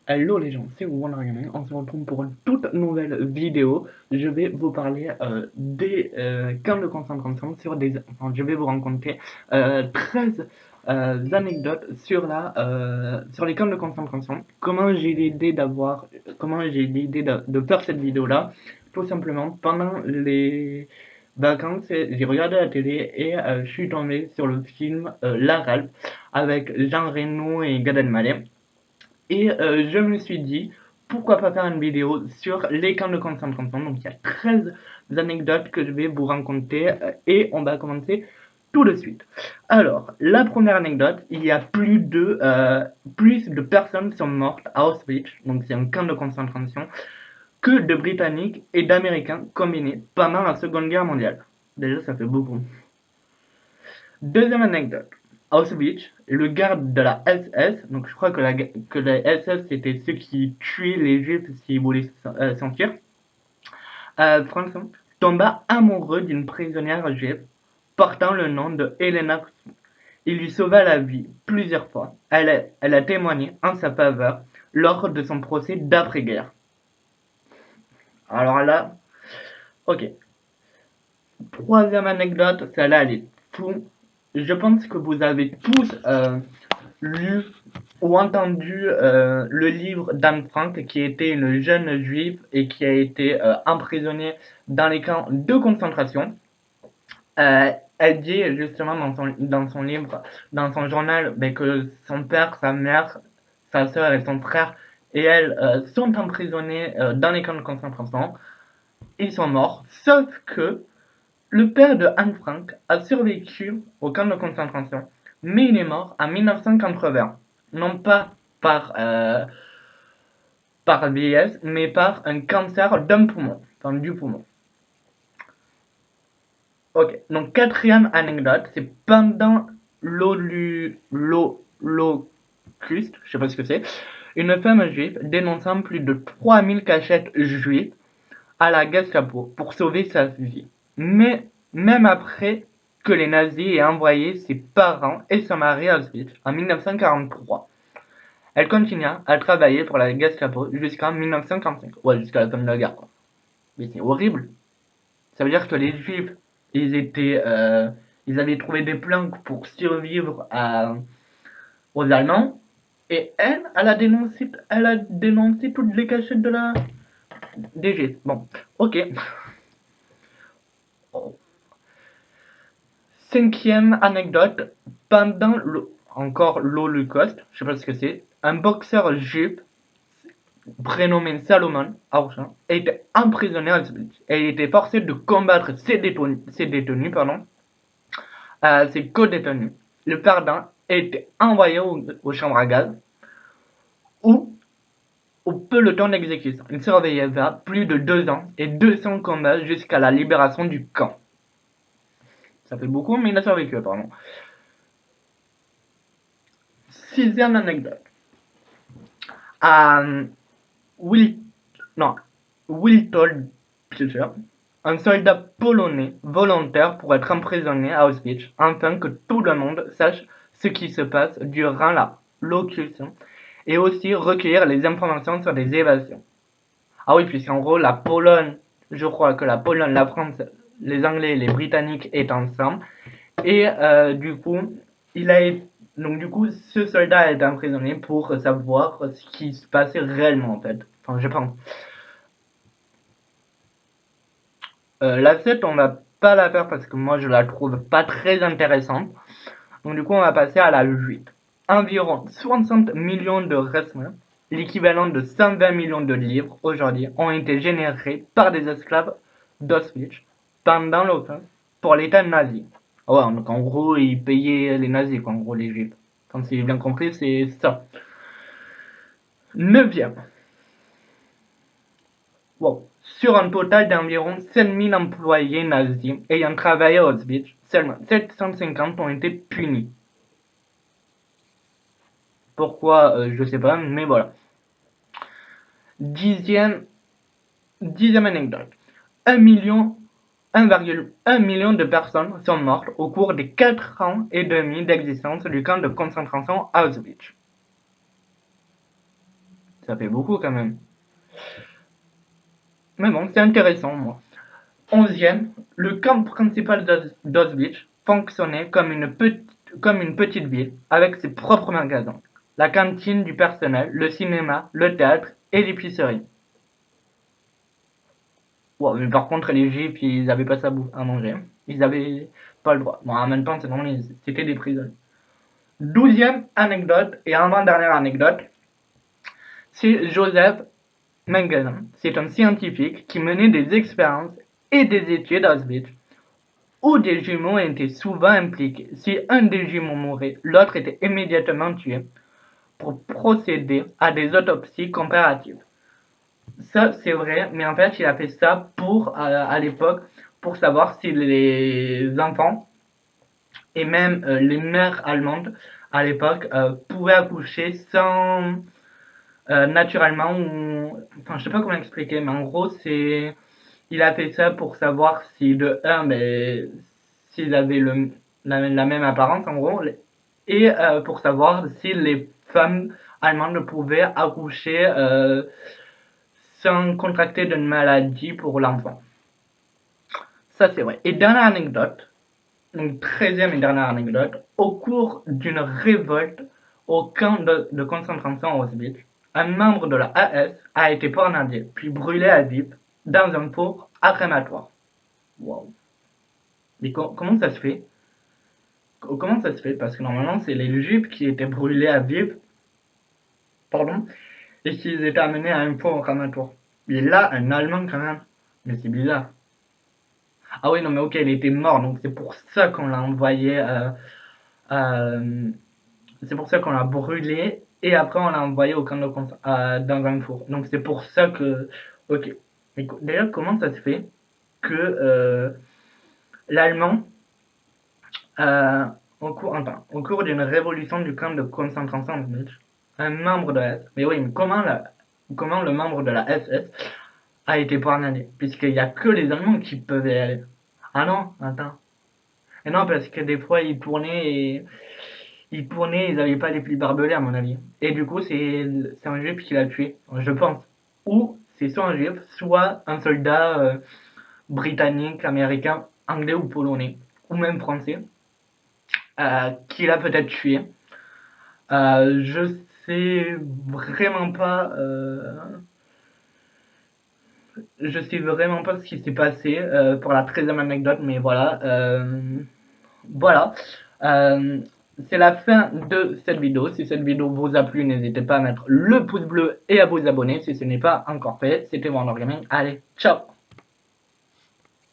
Hello les gens, c'est Wonder Gaming, on se retrouve pour une toute nouvelle vidéo. Je vais vous parler des camps de concentration enfin, je vais vous raconter 13 anecdotes sur les camps de concentration. Comment j'ai l'idée de faire cette vidéo-là. Tout simplement, pendant les vacances, j'ai regardé la télé et je suis tombé sur le film La Ralph avec Jean Reno et Gad Elmaleh. Et je me suis dit, pourquoi pas faire une vidéo sur les camps de concentration. Donc il y a 13 anecdotes que je vais vous raconter et on va commencer tout de suite. Alors, la première anecdote, il y a plus de personnes sont mortes à Auschwitz, donc c'est un camp de concentration, que de Britanniques et d'Américains combinés pendant la Seconde Guerre mondiale. Déjà, ça fait beaucoup. Deuxième anecdote. Auschwitz, le garde de la SS, donc je crois que la SS c'était ceux qui tuaient les juifs s'ils voulaient s'enfuir, Franklin tomba amoureux d'une prisonnière juive portant le nom de Helena. Il lui sauva la vie plusieurs fois. Elle a témoigné en sa faveur lors de son procès d'après-guerre. Alors là, ok. Troisième anecdote, celle-là elle est fou. Je pense que vous avez tous lu ou entendu le livre d'Anne Frank, qui était une jeune juive et qui a été emprisonnée dans les camps de concentration. Elle dit justement dans son livre, dans son journal, que son père, sa mère, sa soeur et son frère et elle sont emprisonnés dans les camps de concentration. Ils sont morts, sauf que le père de Anne Frank a survécu au camp de concentration, mais il est mort en 1980, non pas par vieillesse, mais par un cancer d'un poumon, enfin du poumon. Ok, donc quatrième anecdote, c'est pendant l'Holocauste, je sais pas ce que c'est, une femme juive dénonçant plus de 3000 cachettes juives à la Gestapo pour sauver sa vie. Mais même après que les nazis aient envoyé ses parents et son mari à Auschwitz en 1943, elle continua à travailler pour la Gestapo jusqu'en 1945. Ouais, jusqu'à la fin de la guerre, quoi. Mais c'est horrible. Ça veut dire que les juifs, ils avaient trouvé des plans pour survivre aux Allemands. Et elle a dénoncé toutes les cachettes des juifs. Bon, ok. Cinquième anecdote, encore l'Holocauste, je sais pas ce que c'est, un boxeur juif prénommé Salomon Aouchin a été emprisonné à Auschwitz et il était forcé de combattre ses co-détenus. Le perdant a été envoyé aux chambres à gaz ou au peloton d'exécution. Il surveilla plus de 2 ans et 200 combats jusqu'à la libération du camp. Ça fait beaucoup, mais il a survécu apparemment. Sixième anecdote. À Will, non, Wiltold Pilcher, un soldat polonais volontaire pour être emprisonné à Auschwitz, afin que tout le monde sache ce qui se passe durant la locution et aussi recueillir les informations sur des évasions. Ah oui, puisqu'en gros, la Pologne, je crois que la Pologne, la France, les Anglais et les Britanniques étaient ensemble. Et du coup, il a été, donc du coup, ce soldat a été emprisonné pour savoir ce qui se passait réellement en fait. Enfin, je pense. La 7, on va pas la faire parce que moi je la trouve pas très intéressante. Donc du coup, on va passer à la 8. Environ 60 millions de restes, l'équivalent de 120 millions de livres aujourd'hui, ont été générés par des esclaves d'Auschwitz pendant l'Occupation pour l'État nazi. Ouais, donc en gros, ils payaient les nazis, quoi, en gros, les juifs. Quand c'est bien compris, c'est ça. Neuvième. Wow. Sur un total d'environ 5000 employés nazis ayant travaillé à Auschwitz, seulement 750 ont été punis. Pourquoi, je sais pas, mais voilà. Dixième, dixième anecdote. 1 million, 1,1 million de personnes sont mortes au cours des 4 ans et demi d'existence du camp de concentration Auschwitz. Ça fait beaucoup quand même. Mais bon, c'est intéressant, moi. 11e, le camp principal d'Auschwitz fonctionnait comme une petite ville, avec ses propres magasins, la cantine du personnel, le cinéma, le théâtre et l'épicerie. Ouais, mais par contre, les juifs, ils avaient pas ça à manger. Ils avaient pas le droit. Bon, en même temps, c'est normal, c'était des prisonniers. 12e anecdote, et avant-dernière anecdote, c'est Joseph Mengele. C'est un scientifique qui menait des expériences et des études à Auschwitz où des jumeaux étaient souvent impliqués. Si un des jumeaux mourait, l'autre était immédiatement tué pour procéder à des autopsies comparatives. Ça, c'est vrai, mais en fait, il a fait ça à l'époque, pour savoir si les enfants et même les mères allemandes à l'époque pouvaient accoucher sans naturellement ou enfin je sais pas comment expliquer, mais en gros c'est il a fait ça pour savoir si de un ben s'ils avaient la même apparence en gros et pour savoir si les femmes allemandes pouvaient accoucher sans contracter d'une maladie pour l'enfant. Ça c'est vrai. Et dernière anecdote, donc 13e et dernière anecdote, au cours d'une révolte au camp de concentration à Auschwitz, un membre de la AS a été poignardé puis brûlé à vif dans un four à crématoire. Wow. Mais comment ça se fait? Comment ça se fait? Parce que normalement, c'est les juifs qui étaient brûlés à vif, pardon, et qu'ils étaient amenés à un four à crématoire. Et là, un Allemand quand même. Mais c'est bizarre. Ah oui, non, mais ok, il était mort, donc c'est pour ça qu'on l'a envoyé euh, c'est pour ça qu'on l'a brûlé et après on l'a envoyé au camp de dans un four. Donc c'est pour ça que. Ok. Mais d'ailleurs, comment ça se fait que l'Allemand, euh, au cours d'une révolution du camp de concentration de Mitch, un membre de la S. Mais oui, mais comment le membre de la SS a été poignardé? Puisqu'il n'y a que les Allemands qui peuvent y aller. Ah non, attends. Et non, parce que des fois ils n'avaient pas les plis barbelés à mon avis. Et du coup, c'est un juif qui l'a tué, je pense. Ou c'est soit un juif, soit un soldat britannique, américain, anglais ou polonais, ou même français, qui l'a peut-être tué. Je sais vraiment pas. Je sais vraiment pas ce qui s'est passé pour la 13e anecdote, mais voilà. Voilà. Euh, c'est la fin de cette vidéo. Si cette vidéo vous a plu, n'hésitez pas à mettre le pouce bleu et à vous abonner si ce n'est pas encore fait. C'était mon Gaming. Allez, ciao!